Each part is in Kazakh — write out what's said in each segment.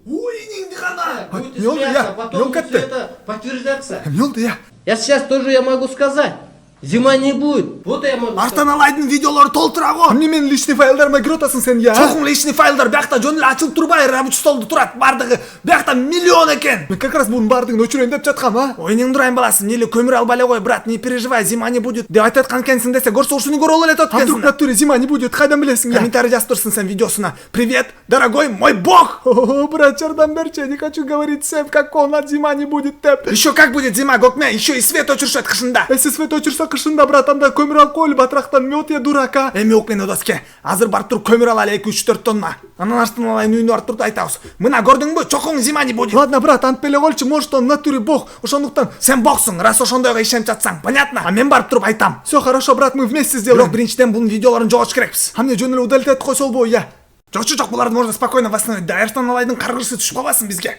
Ой, нихана! Будет не oldu ya? изменяться, потом Yok будет etti. все это подтверждаться. Ne oldu ya? Я сейчас тоже я могу сказать. Зима не будет. Вот я могу сказать. Артан алайдын видеолору толтура го. Эмне менин личный файлдарыма кирип атасың сен я? Чоқың личный файлдар биякта жөн эле ачылып турбай, рабочий столдо турат. Бардыгы биякта миллион экен. Мен как раз bunun бардыгын өчүрөйүн деп жаткам, а? Ойнуң дурайын баласы, эле көмүр албай эле кой, брат, не переживай, зима не будет деп айтып аткан экенсиң десе, көрсө ушуну көрө эле А вдруг өткөнсүң. в натуре зима не будет, кайдан билесиң я? Комментарий жазып турсуң сен видеосуна. Привет, дорогой мой бог. О, брат, жардам берчи, я не хочу говорить всем, как он от зима не будет деп. Еще как будет зима, Гокме, еще и свет өчүрүшөт кышында. Если свет өчүрсө кышында, брат, анда көмүр алып коелу батырактан мед я дурака. Эми окмен одоске. Азыр барып туруп көмүр алайлы 2-3-4 тонна. Анан артын алайын үйүнө барып туруп айтабыз. Мына көрдүңбү, чоқуң зима не будет. Ладно, брат, антып эле койчу, может он в натуре бог, ошондуктан. Сен боксуң, раз ошондойго ишенип жатсаң, понятно? А мен барып туруп айтам. Все хорошо, брат, мы вместе Бирок сделаем. биринчиден бунун видеолорун жоготуш керекпиз. А мне жөн эле удалить этип койсо болбойбу я? Жок, буларды можно спокойно восстановить. Да, Эрстан алайдын каргырысы түшүп калбасын бизге.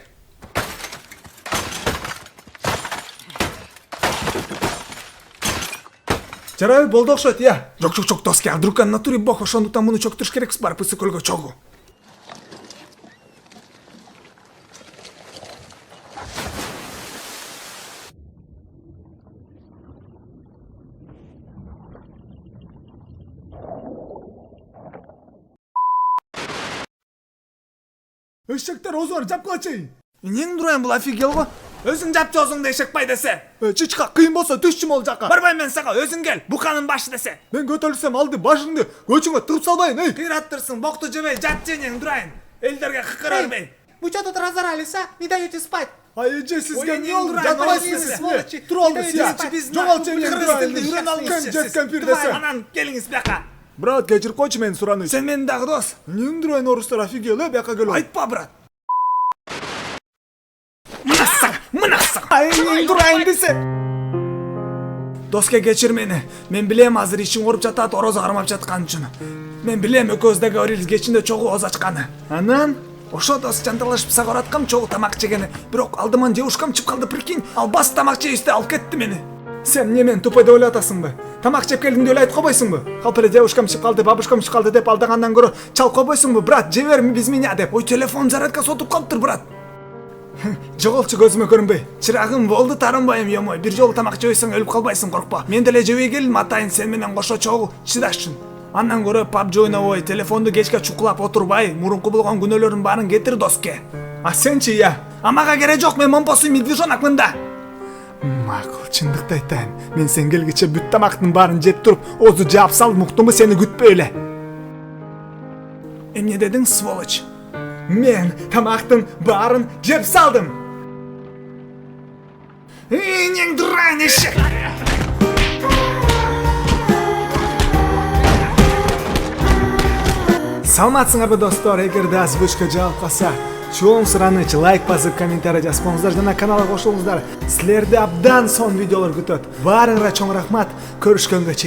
Жарайбы, болду окшойт я. Жок, доске, а вдруг он в натуре бог, ошондуктан муну чөктүрүш керекпиз, барып ысык көлгө чогуу. Эшектер озор жапкылачы. Эмнең дурайын, бул офигел го. Өзүң жапчы озуңду эшекбай десе. Чычка, кыйын болсо түшчү могул жака. Барбайм мен сага, өзүң кел. Буканын башы десе. Мен көтөрүлсөм алды башыңды көчүңө тыгып салбайын, эй. Кыйраттырсың, бокту жебей, жат женең дурайын. Элдерге кыкыра бербей. Вы что тут разорались, а? Не даете спать. Ай, эже сизге Ой, эмне эмне болду? олду? Жатпайсызбы Жатпайсыз, сиз? сволочи. Туруп алды Не сиз. даете Биз Жоголчу кыргыз эмне тилинде дурайын? үйрөнө алгысыз. Кем жеткен пир Анан келиңиз бияка. Брат, кечирип койчу мени сураныч. Сен менин дагы дос. Эмнең дурайын орустар офигел, бияка келип. Айтпа, брат. Мынасың. Ай, эмнең дурайын десе. Доске кечир мени. Мен билем азыр ишиң ооруп жатат, орозо кармап жаткан үчүн. Мен билем экөөбүз договорились кечинде чогуу оз ачканы. Анан Ошо дос жанталашып сага ораткам чогуу тамак жегени. Бирок алдыман девушкам чыгып калды, прикинь. Ал бас тамак жейбизде алып кетти мени. сен эмне мен тупой деп ойлоп атасыңбы? Тамак жеп келдиң деп эле айтып койбойсуңбу? Калп эле девушкам чыгып калды, бабушкам чыгып калды деп алдагандан көрө чалып койбойсуңбу? Брат, же бер биз меня деп. Ой, телефон зарядкасы отуп калыптыр, брат. Жоголчу көзүмө көрүнбөй. Чырагым болду, тарынбайм, йомой. Бир жолу тамак жебесең өлүп калбайсың, коркпа. Мен деле жебей келдим, атайын сен менен кошо чогуу чыдаш үчүн. Андан көрө PUBG ойнобой, телефонду кечке чукулап отурбай, мурунку болгон күнөөлөрүн баарын кетир доске. А сенчи я? А мага керек жок, мен момпосуй медвежонок мында. Макул, чындыкты айтайын. Мен сен келгиче бүт тамактын баарын жеп туруп, озу жаап салдым, уктумбу сени күтпөй эле. Эмне дедиң, сволочь? Мен тамактын баарын жеп салдым. Эң дуран эшек. Саламатсыңарбы достор, эгерде озвучка жаап калса, чоң сураныч, лайк басып, комментарий жазып коюңуздар жана каналга кошулуңуздар. Силерди абдан сонун видеолор күтөт. Баарыңарга чоң рахмат. Көрүшкөнгө чейин.